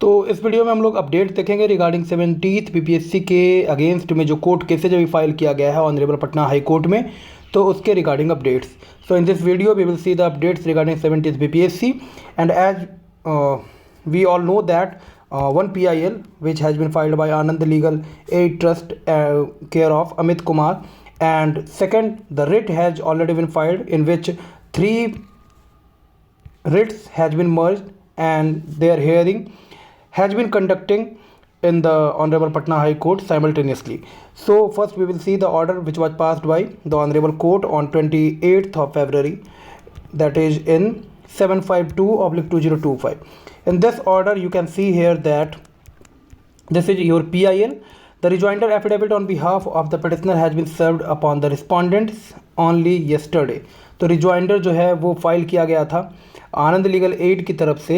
तो इस वीडियो में हम लोग अपडेट देखेंगे रिगार्डिंग 17th बीपीएससी के अगेंस्ट में जो कोर्ट केसेज अभी फाइल किया गया है ऑनरेबल पटना हाई कोर्ट में, तो उसके regarding updates. So in this video we will see the updates regarding 17th BPSC and as we all know that one PIL which has been filed by Anand Legal Aid Trust care of Amit Kumar, and second the writ has already been filed in which three writs has been merged and their hearing has been conducting in the Honorable Patna High Court simultaneously. So first we will see the order which was passed by the Honorable Court on 28th of February, that is in 752/2025. In this order you can see here that this is your PIL. The rejoinder affidavit on behalf of the petitioner has been served upon the respondents only yesterday. तो rejoinder जो है वो file किया गया था आनंद legal aid की तरफ से.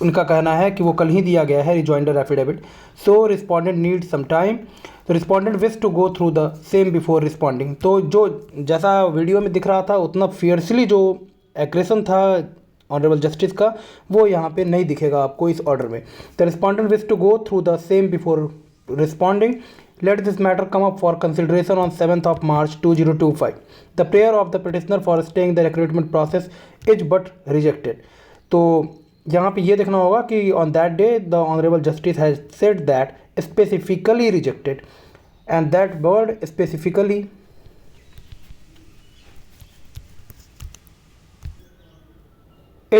उनका कहना है कि वो कल ही दिया गया है rejoinder affidavit. So respondent need some time. तो respondent wish to go through the same before responding. तो जो जैसा वीडियो में दिख रहा था उतना फियर्सली जो एग्रेशन था ऑनरेबल जस्टिस का वो यहाँ पे नहीं दिखेगा आपको इस ऑर्डर में. The respondent wish to go through the same before responding. Let this matter come up for consideration on 7th of March 2025. The prayer of the petitioner for staying the recruitment process is but rejected. तो यहाँ पे ये देखना होगा कि on that day the honorable justice has said that specifically rejected, and that word specifically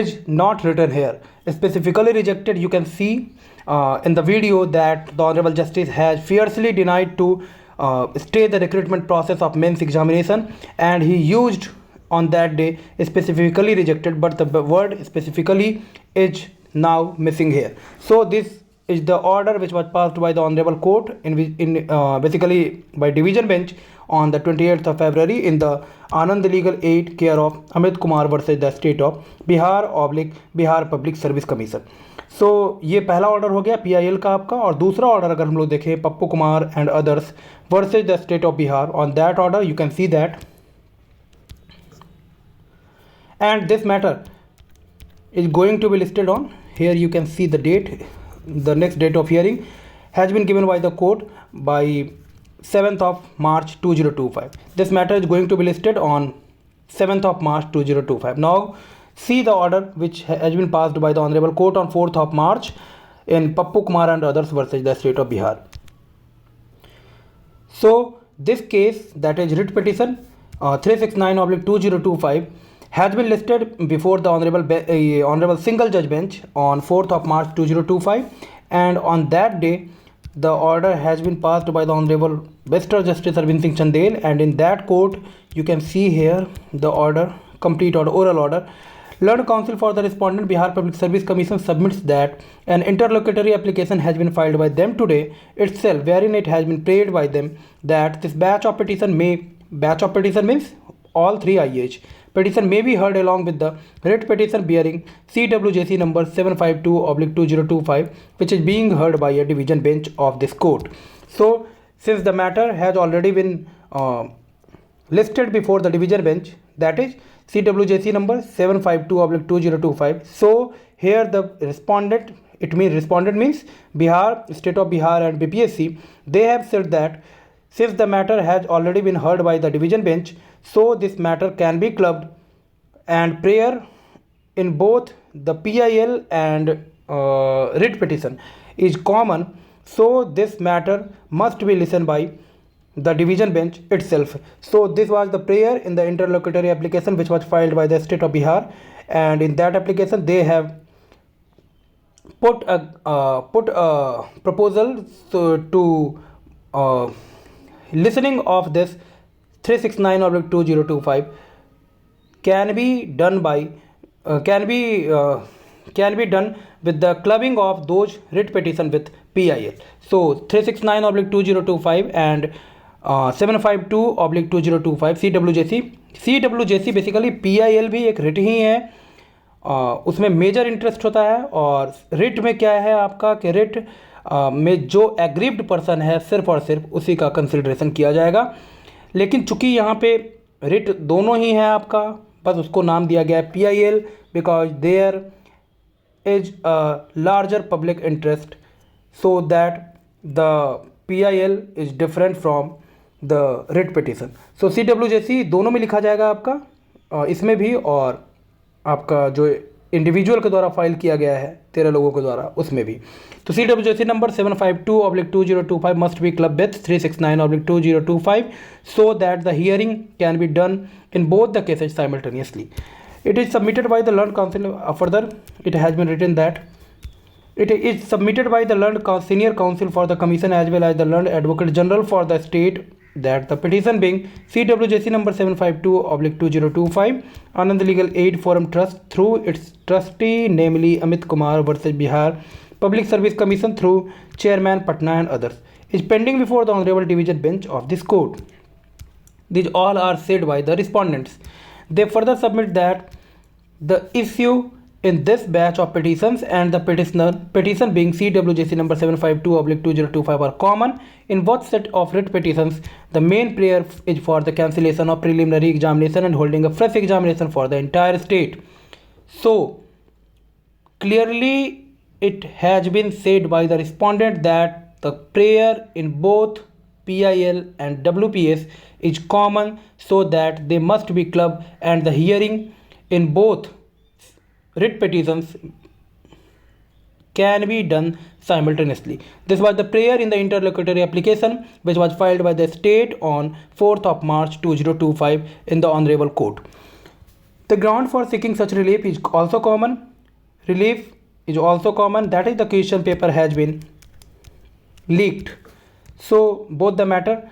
is not written here. Specifically rejected, you can see in the video that the honorable justice has fiercely denied to stay the recruitment process of men's examination, and he used on that day specifically rejected, but the word specifically is now missing here. So this is the order which was passed by the honorable court basically by division bench on the 28th of February in the Anand Legal Aid care of Amit Kumar versus the state of Bihar Public Service Commission. सो ये पहला order हो गया PIL का आपका. और दूसरा order अगर हम लोग देखें Pappu Kumar and others versus the state of Bihar, on that order you can see that and this matter is going to be listed on here. You can see the date. The next date of hearing has been given by the court by 7th of March 2025. This matter is going to be listed on 7th of March 2025. Now see the order which has been passed by the honorable court on 4th of March in Pappu Kumar and others versus the state of Bihar. So this case, that is writ petition 369/2025, has been listed before the honorable single judge bench on 4th of March 2025, and on that day the order has been passed by the honorable Mr. Justice Arvind Singh Chandel, and in that court you can see here the order, complete order, oral order. Learned counsel for the respondent Bihar Public Service Commission submits that an interlocutory application has been filed by them today itself, wherein it has been prayed by them that this batch of petition means all three IH petition may be heard along with the writ petition bearing CWJC number 752/2025, which is being heard by a division bench of this court. So since the matter has already been listed before the division bench, that is CWJC number 752/2025, so here the respondent, respondent means Bihar, state of Bihar and BPSC, they have said that since the matter has already been heard by the division bench, so this matter can be clubbed, and prayer in both the PIL and writ petition is common, so this matter must be listened by the division bench itself. So this was the prayer in the interlocutory application which was filed by the state of Bihar, and in that application they have put a proposal to listening of this 369/2025 can be done with the clubbing of those writ petition with PIL. So 369/2025 and 752/2025 CWJC basically PIL भी एक writ ही है. उसमें major interest होता है, और writ में क्या है आपका कि रिट में जो एग्रीव्ड पर्सन है सिर्फ और सिर्फ उसी का कंसिडरेशन किया जाएगा. लेकिन चूंकि यहाँ पे रिट दोनों ही है आपका, बस उसको नाम दिया गया है PIL because there is a larger public interest, so that the PIL is different from the writ petition. So CWJC दोनों में लिखा जाएगा आपका, इसमें भी और आपका जो इंडिविजुअल के द्वारा फाइल किया गया है 13 लोगों के द्वारा उसमें भी. तो CWJC number 752/2025 must be clubbed with 369/2025 so that the hearing can be done in both the cases simultaneously. It is submitted by the learned counsel. Further, it has been written that it is submitted by the learned senior counsel for the commission as well as the learned advocate general for the state that the petition being CWJC number 752/2025 Anand Legal Aid Forum Trust through its trustee namely Amit Kumar versus Bihar Public Service Commission through Chairman Patna and others is pending before the Honorable Division Bench of this court. These all are said by the respondents. They further submit that the issue in this batch of petitions and the petition being CWJC number 752/2025 are common. In both set of writ petitions, the main prayer is for the cancellation of preliminary examination and holding a fresh examination for the entire state. So clearly it has been said by the respondent that the prayer in both PIL and WPS is common, so that they must be clubbed and the hearing in both writ petitions can be done simultaneously. This was the prayer in the interlocutory application which was filed by the state on 4th of March 2025 in the Honorable Court. The ground for seeking such relief is also common. Relief is also common, that is the question paper has been leaked. So both the matter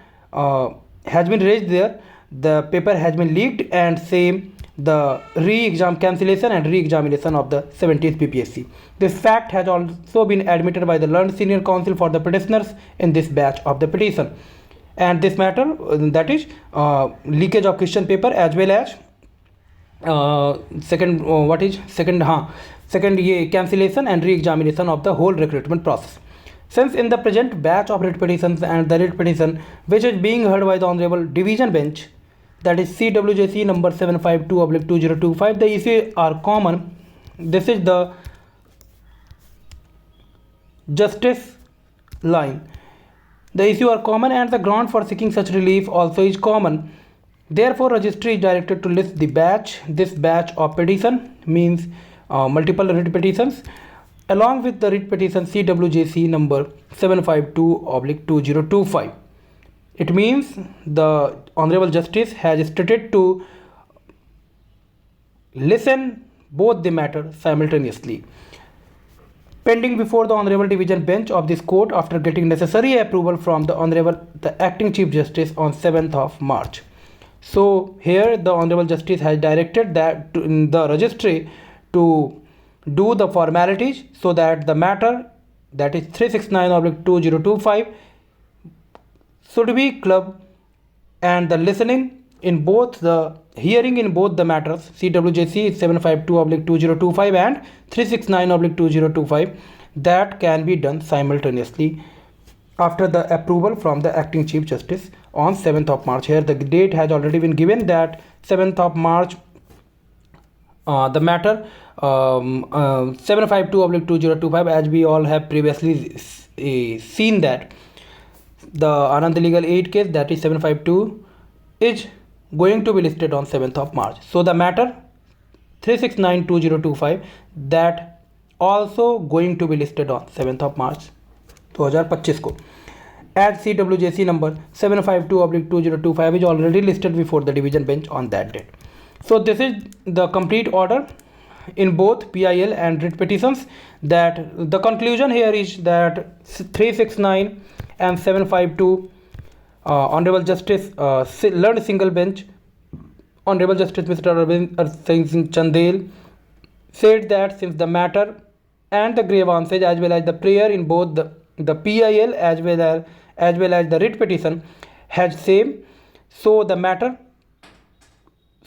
has been raised there. The paper has been leaked and same the re-exam cancellation and re-examination of the 17th PPSC. This fact has also been admitted by the learned senior counsel for the petitioners in this batch of the petition. And this matter, that is leakage of question paper as well as second cancellation and re-examination of the whole recruitment process. Since in the present batch of writ petitions and the writ petition which is being heard by the Honorable Division Bench, that is CWJC number 752/2025, the issues are common. This is the justice line. The issues are common and the ground for seeking such relief also is common. Therefore, registry is directed to list the batch. This batch of petition means multiple writ petitions along with the writ petition CWJC number 752/2025. It means the Honorable Justice has stated to listen both the matter simultaneously. Pending before the Honorable Division Bench of this court after getting necessary approval from the Acting Chief Justice on 7th of March. So here the Honorable Justice has directed that the registry to do the formalities so that the matter, that is 369/2025, should be clubbed and the listening in both the hearing in both the matters CWJC 752/2025 and 369/2025 that can be done simultaneously after the approval from the Acting Chief Justice on 7th of March. Here the date has already been given, that 7th of March the matter 752/2025, as we all have previously seen that the Anand Legal Aid case, that is 752, is going to be listed on 7th of March. So the matter 369/2025 that also going to be listed on 7th of March 2025 को, as CWJC number 752/2025 is already listed before the division bench on that date. So this is the complete order in both PIL and writ petitions. That the conclusion here is that 369 and 752 Honorable Justice learned single bench Honorable Justice Mr. Arvind Singh Chandel said that since the matter and the grievances as well as the prayer in both the PIL as well as the writ petition has same, so the matter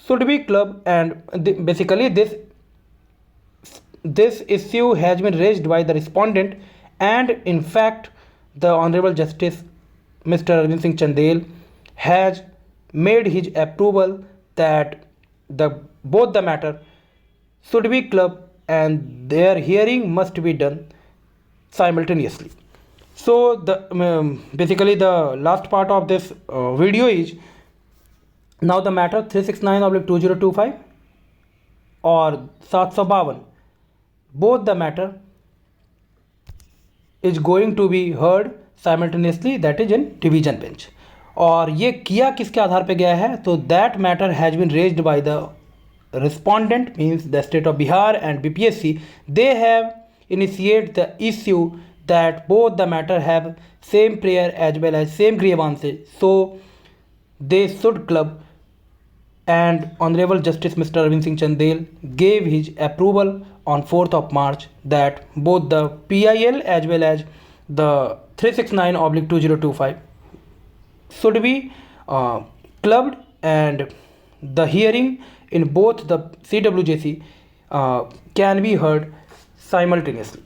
should be clubbed, and basically this issue has been raised by the respondent, and in fact the Honorable Justice Mr. Arvind Singh Chandel has made his approval that both the matter should be clubbed and their hearing must be done simultaneously. So basically the last part of this video is now the matter 369/2025 or 752, both the matter is going to be heard simultaneously, that is in division bench. और ये किया किसके आधार पे गया है, तो that matter has been raised by the respondent, means the state of Bihar and BPSC. They have initiated the issue that both the matter have same prayer as well as same grievances, so they should club. And Honorable Justice Mr. Arvind Singh Chandel gave his approval on 4th of March that both the PIL as well as the 369/2025 should be clubbed, and the hearing in both the CWJC can be heard simultaneously.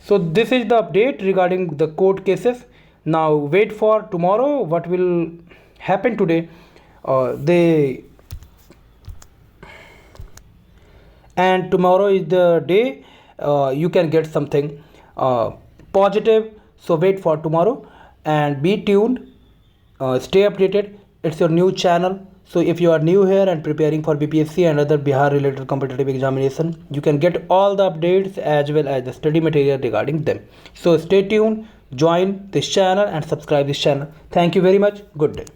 So this is the update regarding the court cases. Now wait for tomorrow what will happen today. And tomorrow is the day you can get something positive, so wait for tomorrow and be tuned. Stay updated. It's your new channel. So if you are new here and preparing for BPSC and other Bihar related competitive examination, you can get all the updates as well as the study material regarding them. So stay tuned, join this channel and subscribe this channel. Thank you very much. Good day.